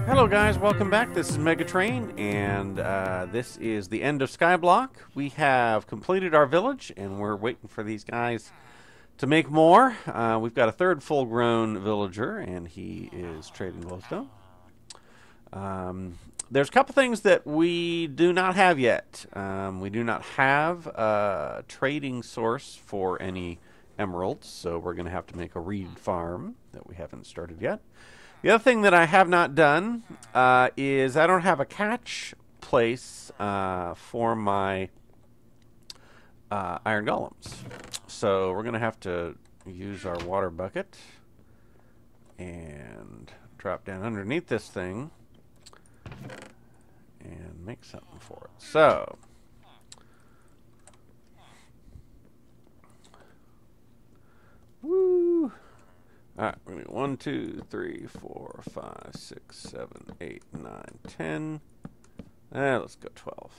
Hello guys, welcome back. This is MegaTrain, and this is the End of Skyblock. We have completed our village, and we're waiting for these guys to make more. We've got a third full-grown villager, and he is trading glowstone. There's a couple things that we do not have yet. We do not have a trading source for any emeralds, so we're going to have to make a reed farm that we haven't started yet. The other thing that I have not done is I don't have a catch place for my iron golems. So we're going to have to use our water bucket and drop down underneath this thing and make something for it. So woo! Alright, we're going to do 1, 2, 3, 4, 5, 6, 7, 8, 9, 10. Let's go 12.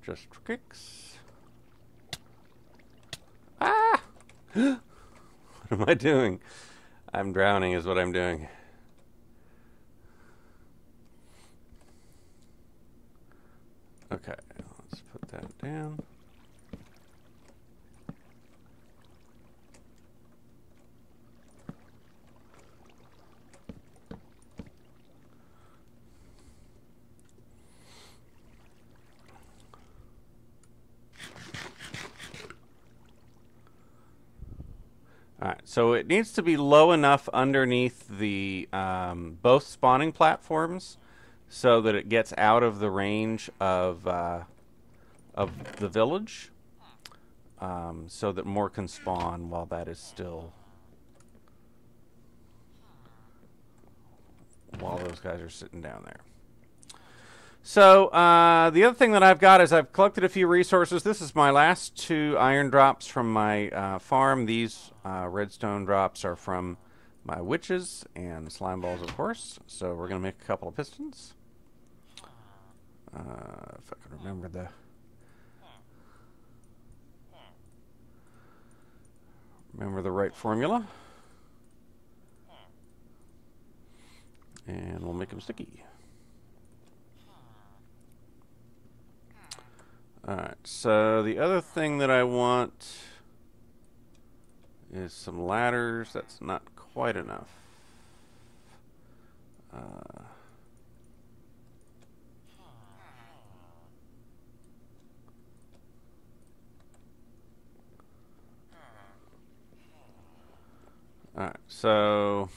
Just for kicks. Ah! What am I doing? I'm drowning is what I'm doing. Okay, let's put that down. Alright, so it needs to be low enough underneath the both spawning platforms so that it gets out of the range of the village, so that more can spawn while that is still, while those guys are sitting down there. So, the other thing that I've got is I've collected a few resources. This is my last 2 iron drops from my farm. These redstone drops are from my witches and slime balls, of course. So we're going to make a couple of pistons. If I can remember the right formula. And we'll make them sticky. Alright, so the other thing that I want is some ladders. That's not quite enough. Alright, so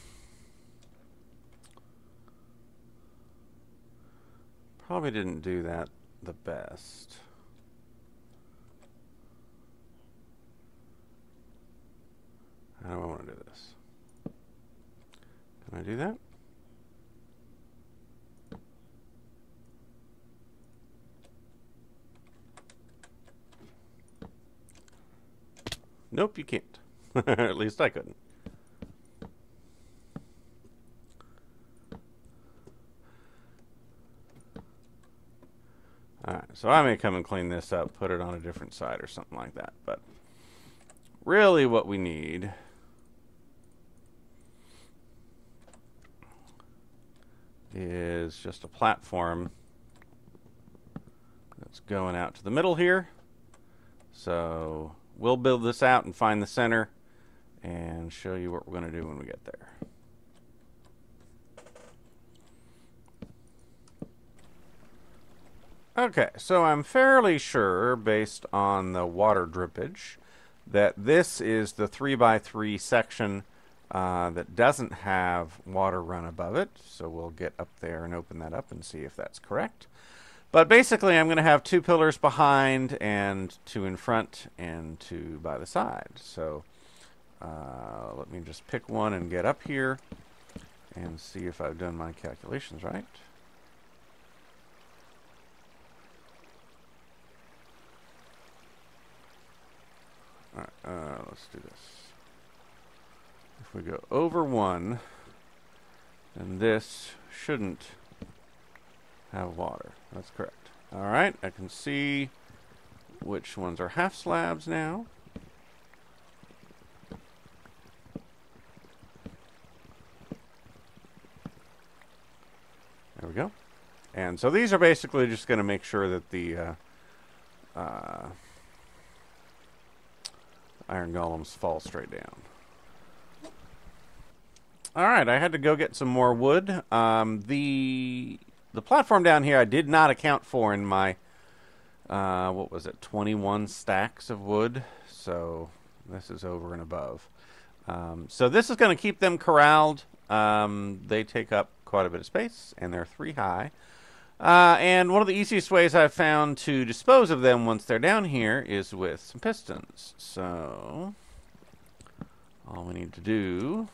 probably didn't do that the best. How do I want to do this? Can I do that? Nope, you can't. At least I couldn't. Alright, so I may come and clean this up, put it on a different side or something like that. But really what we need is just a platform that's going out to the middle here. So we'll build this out and find the center and show you what we're going to do when we get there. Okay, so I'm fairly sure, based on the water drippage, that this is the 3x3 section that doesn't have water run above it. So we'll get up there and open that up and see if that's correct. But basically I'm going to have 2 pillars behind and 2 in front and 2 by the side. So let me just pick one and get up here and see if I've done my calculations right. Alright, let's do this. If we go over 1, then this shouldn't have water. That's correct. Alright, I can see which ones are half slabs now. we go. And so these are basically just going to make sure that the iron golems fall straight down. Alright, I had to go get some more wood. The platform down here I did not account for in my, what was it, 21 stacks of wood. So this is over and above. So this is going to keep them corralled. They take up quite a bit of space, and they're 3 high. And one of the easiest ways I've found to dispose of them once they're down here is with some pistons. So all we need to do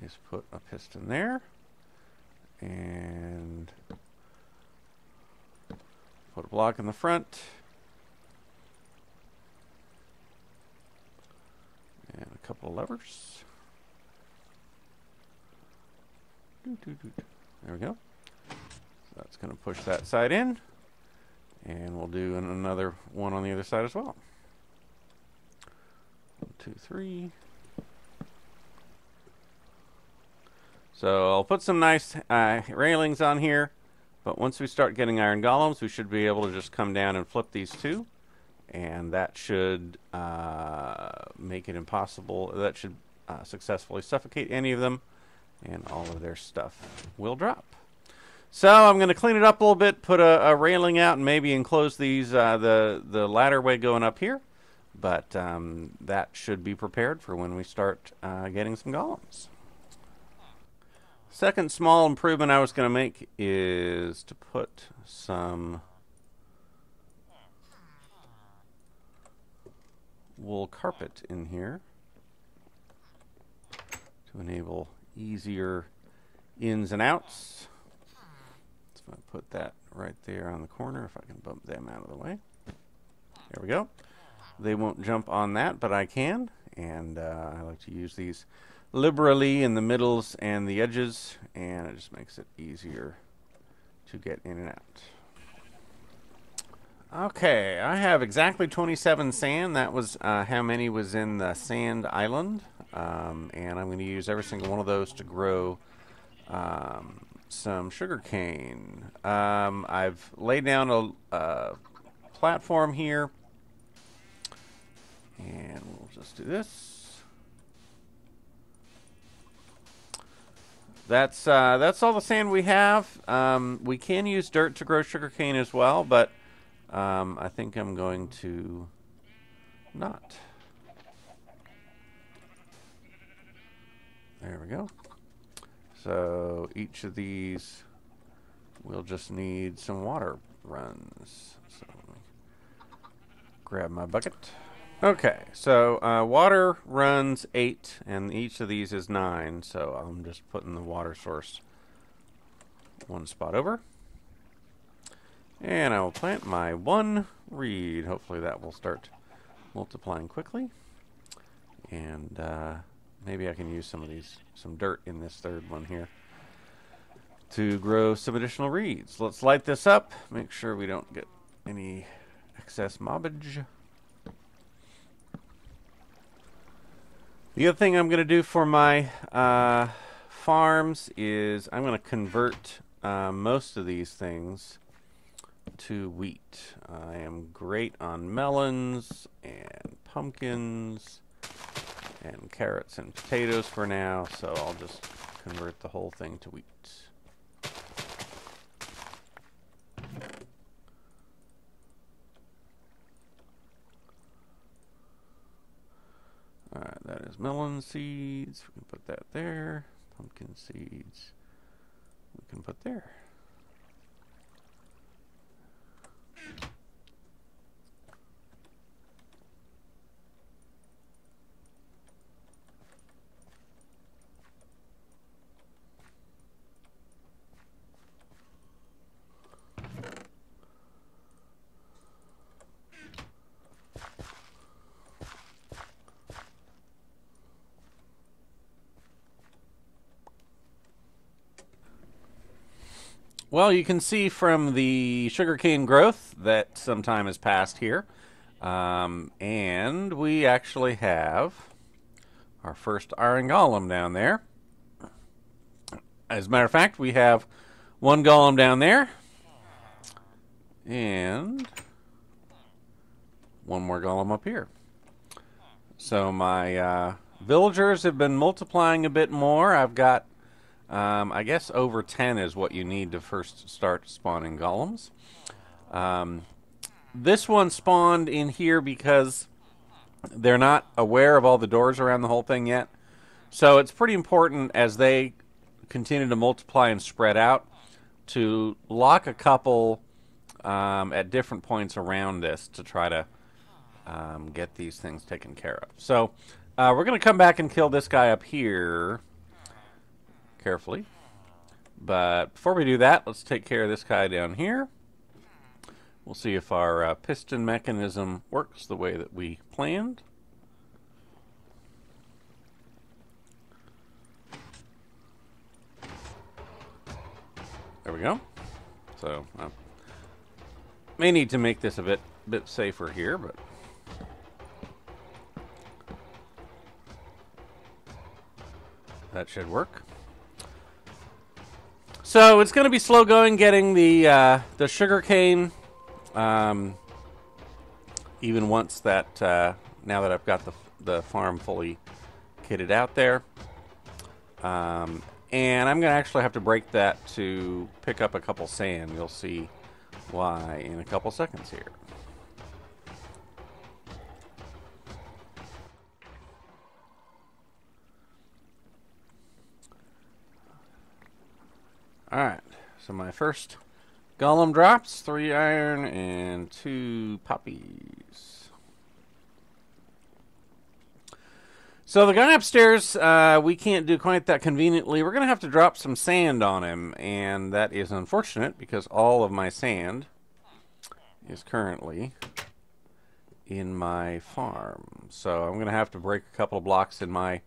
is put a piston there and put a block in the front and a couple of levers. There we go. So that's going to push that side in, and we'll do another one on the other side as well. 1, 2, 3. So I'll put some nice railings on here, but once we start getting iron golems, we should be able to just come down and flip these two, and that should make it impossible. That should successfully suffocate any of them, and all of their stuff will drop. So I'm going to clean it up a little bit, put a railing out, and maybe enclose these the ladder way going up here. But that should be prepared for when we start getting some golems. Second small improvement I was going to make is to put some wool carpet in here to enable easier ins and outs. So I'm going to put that right there on the corner if I can bump them out of the way. There we go. They won't jump on that, but I can. And I like to use these liberally in the middles and the edges, and it just makes it easier to get in and out. Okay, I have exactly 27 sand. That was how many was in the sand island. And I'm going to use every single one of those to grow some sugar cane. I've laid down a platform here, and we'll just do this. That's all the sand we have. We can use dirt to grow sugarcane as well, but I think I'm going to not. There we go. So each of these will just need some water runs. So grab my bucket. Okay, so water runs 8, and each of these is 9, so I'm just putting the water source one spot over. And I will plant my 1 reed. Hopefully that will start multiplying quickly. And maybe I can use some dirt in this third one here to grow some additional reeds. Let's light this up, make sure we don't get any excess mobbage. The other thing I'm going to do for my farms is I'm going to convert most of these things to wheat. I am great on melons and pumpkins and carrots and potatoes for now, so I'll just convert the whole thing to wheat. Alright, that is melon seeds. We can put that there. Pumpkin seeds we can put there. Well, you can see from the sugarcane growth that some time has passed here. And we actually have our first iron golem down there. As a matter of fact, we have one golem down there. And one more golem up here. So my villagers have been multiplying a bit more. I've got, I guess over 10 is what you need to first start spawning golems. This one spawned in here because they're not aware of all the doors around the whole thing yet. So it's pretty important as they continue to multiply and spread out to lock a couple at different points around this to try to get these things taken care of. So we're going to come back and kill this guy up here carefully. But before we do that, let's take care of this guy down here. We'll see if our piston mechanism works the way that we planned. There we go. So may need to make this a bit safer here, but that should work. So it's going to be slow going getting the sugar cane. Even once that now that I've got the farm fully kitted out there, and I'm going to actually have to break that to pick up a couple sand. You'll see why in a couple seconds here. Alright, so my first golem drops, 3 iron and 2 poppies. So the guy upstairs, we can't do quite that conveniently. We're going to have to drop some sand on him, and that is unfortunate because all of my sand is currently in my farm. So I'm going to have to break a couple of blocks in my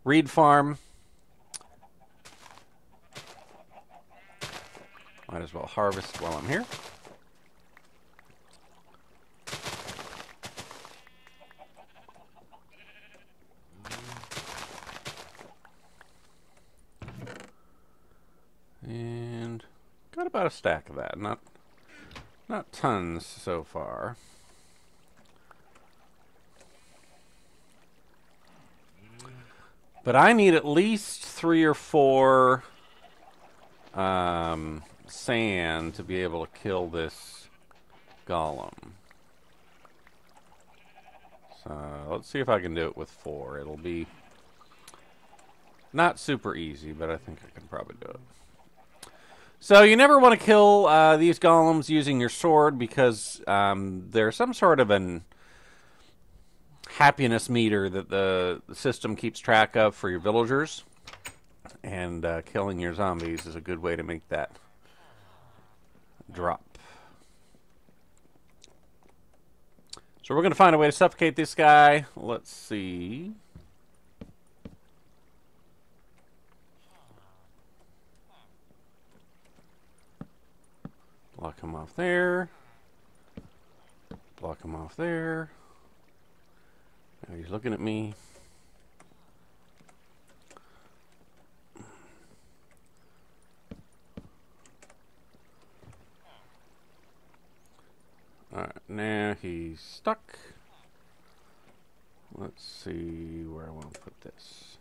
reed farm. Might as well harvest while I'm here. And got about a stack of that. Not tons so far. But I need at least 3 or 4 sand to be able to kill this golem. So let's see if I can do it with 4. It'll be not super easy, but I think I can probably do it. So you never want to kill these golems using your sword because there's some sort of an happiness meter that the system keeps track of for your villagers. And killing your zombies is a good way to make that drop. So we're going to find a way to suffocate this guy. Let's see. Block him off there. Block him off there. Now he's looking at me. Alright, now he's stuck. Let's see where I want to put this.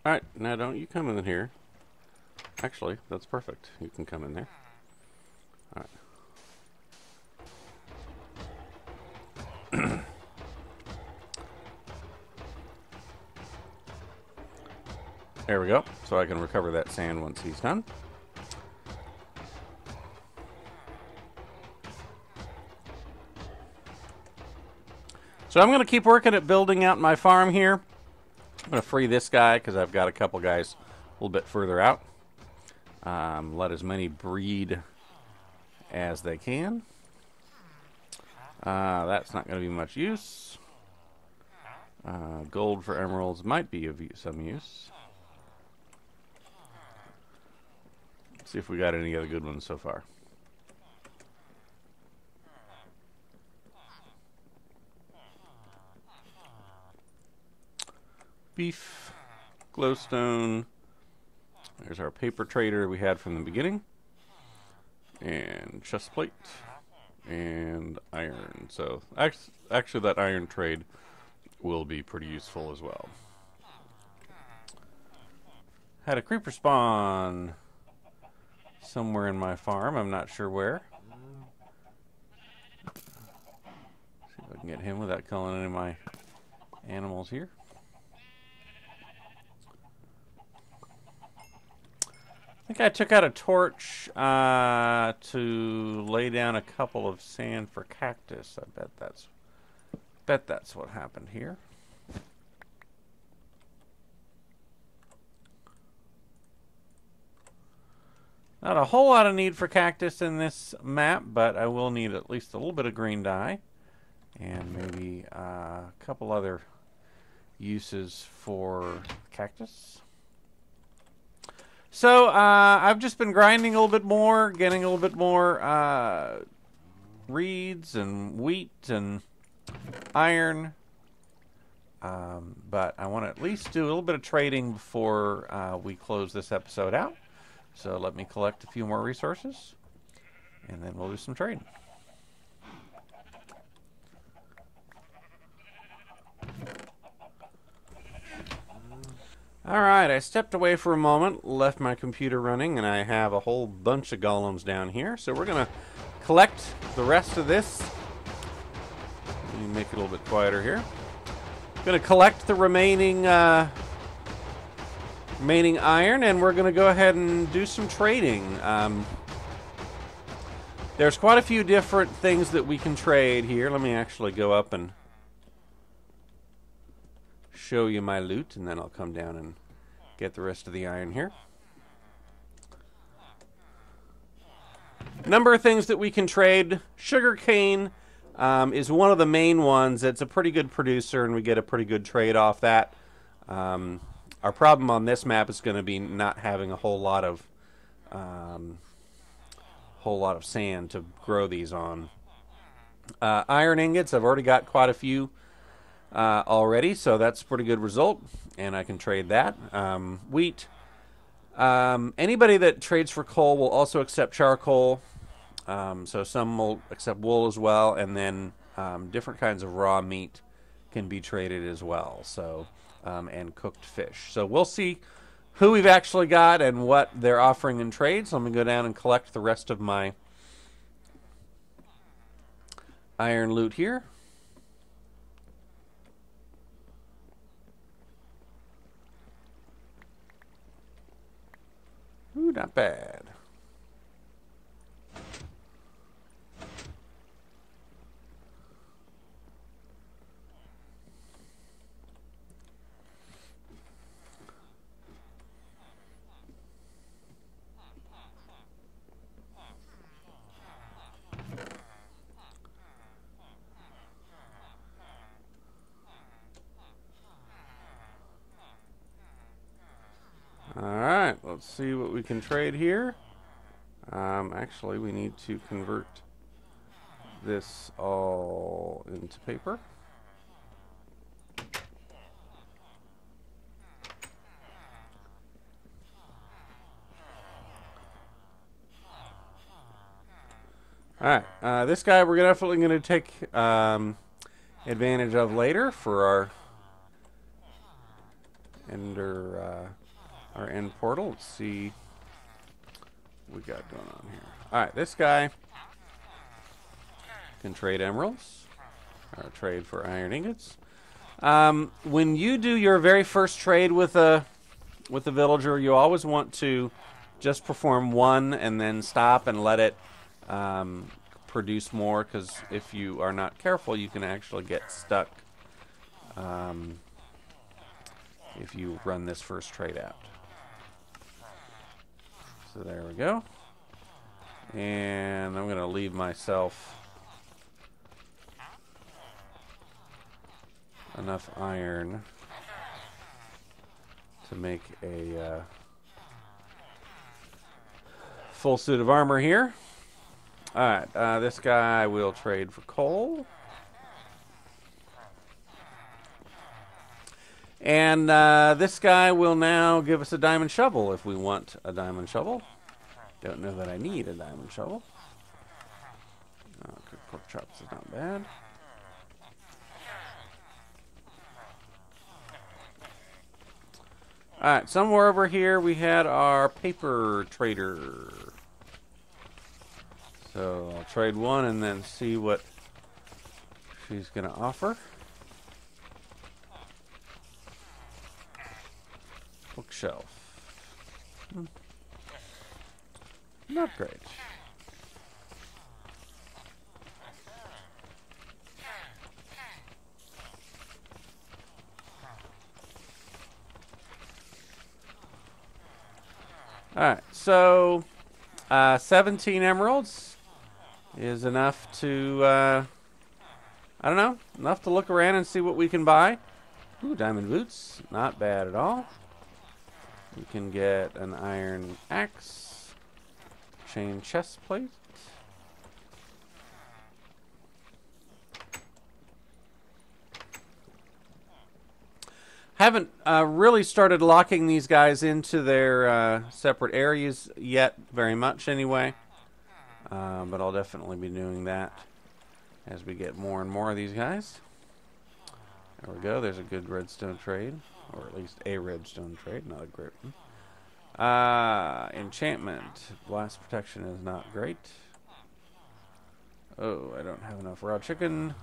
Alright, now don't you come in here. Actually, that's perfect. You can come in there. Alright. There we go. So I can recover that sand once he's done. So I'm going to keep working at building out my farm here. I'm going to free this guy because I've got a couple guys a little bit further out. Let as many breed as they can. That's not going to be much use. Gold for emeralds might be of some use. See if we got any other good ones so far. beef, glowstone. There's our paper trader we had from the beginning. And chest plate. And iron. So actually that iron trade will be pretty useful as well. Had a creeper spawn somewhere in my farm. I'm not sure where. See if I can get him without killing any of my animals here. I think I took out a torch to lay down a couple of sand for cactus. I bet that's what happened here. Not a whole lot of need for cactus in this map, but I will need at least a little bit of green dye and maybe a couple other uses for cactus. So I've just been grinding a little bit more, getting a little bit more reeds and wheat and iron. But I want to at least do a little bit of trading before we close this episode out. So let me collect a few more resources, and then we'll do some trading. Alright, I stepped away for a moment, left my computer running, and I have a whole bunch of golems down here. So we're going to collect the rest of this. Let me make it a little bit quieter here. Going to collect the remaining iron, and we're going to go ahead and do some trading. There's quite a few different things that we can trade here. Let me actually go up and show you my loot, and then I'll come down and get the rest of the iron here. Number of things that we can trade. Sugarcane is one of the main ones. It's a pretty good producer, and we get a pretty good trade off that. Our problem on this map is going to be not having a whole lot of sand to grow these on. Iron ingots, I've already got quite a few already, so that's a pretty good result, and I can trade that. Wheat. Anybody that trades for coal will also accept charcoal, so some will accept wool as well, and then different kinds of raw meat can be traded as well. So. And cooked fish. So we'll see who we've actually got and what they're offering in trades. So I'm going to go down and collect the rest of my iron loot here. Ooh, not bad. Alright, let's see what we can trade here. Actually, we need to convert this all into paper. Alright, this guy we're definitely going to take advantage of later for our end portal. Let's see what we got going on here. Alright, this guy can trade emeralds, or trade for iron ingots. When you do your very first trade with a villager, you always want to just perform one and then stop and let it produce more, because if you are not careful, you can actually get stuck if you run this first trade out. So there we go. And I'm going to leave myself enough iron to make a full suit of armor here. Alright, this guy will trade for coal. And this guy will now give us a diamond shovel if we want a diamond shovel. Don't know that I need a diamond shovel. Okay, pork chops is not bad. Alright, somewhere over here we had our paper trader. So I'll trade one and then see what she's going to offer. Bookshelf. Not great. Alright, so 17 emeralds is enough to, I don't know, enough to look around and see what we can buy. Ooh, diamond boots, not bad at all. We can get an iron axe, chain chest plate. Haven't really started locking these guys into their separate areas yet, very much anyway. But I'll definitely be doing that as we get more and more of these guys. There we go. There's a good redstone trade, or at least a redstone trade, not a great one. Enchantment. Blast protection is not great. Oh, I don't have enough raw chicken.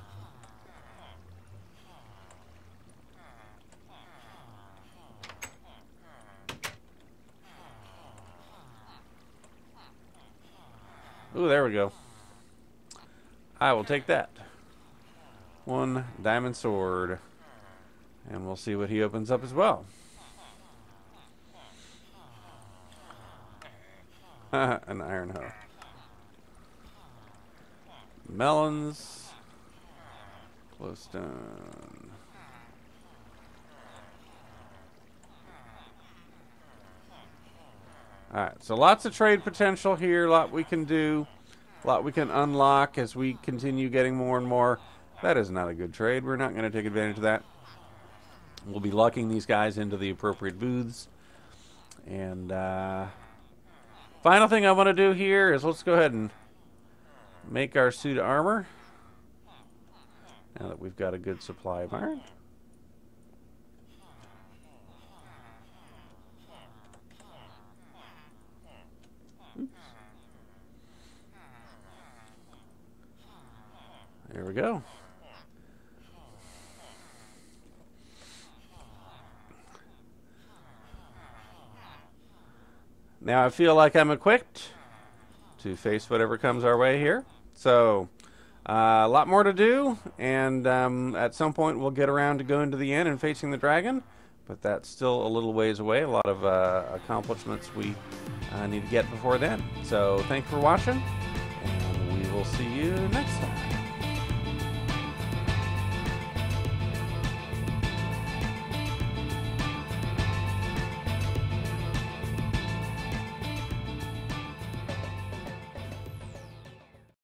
Ooh, there we go. I will take that. One diamond sword. And we'll see what he opens up as well. An iron hoe. Melons. Glowstone. Alright, so lots of trade potential here, a lot we can do, a lot we can unlock as we continue getting more and more. That is not a good trade. We're not going to take advantage of that. We'll be locking these guys into the appropriate booths. And final thing I want to do here is let's go ahead and make our suit of armor. Now that we've got a good supply of iron. There we go. Now I feel like I'm equipped to face whatever comes our way here. So, a lot more to do, and at some point we'll get around to going to the end and facing the dragon, but that's still a little ways away. A lot of accomplishments we need to get before then. So, thanks for watching, and we will see you next time.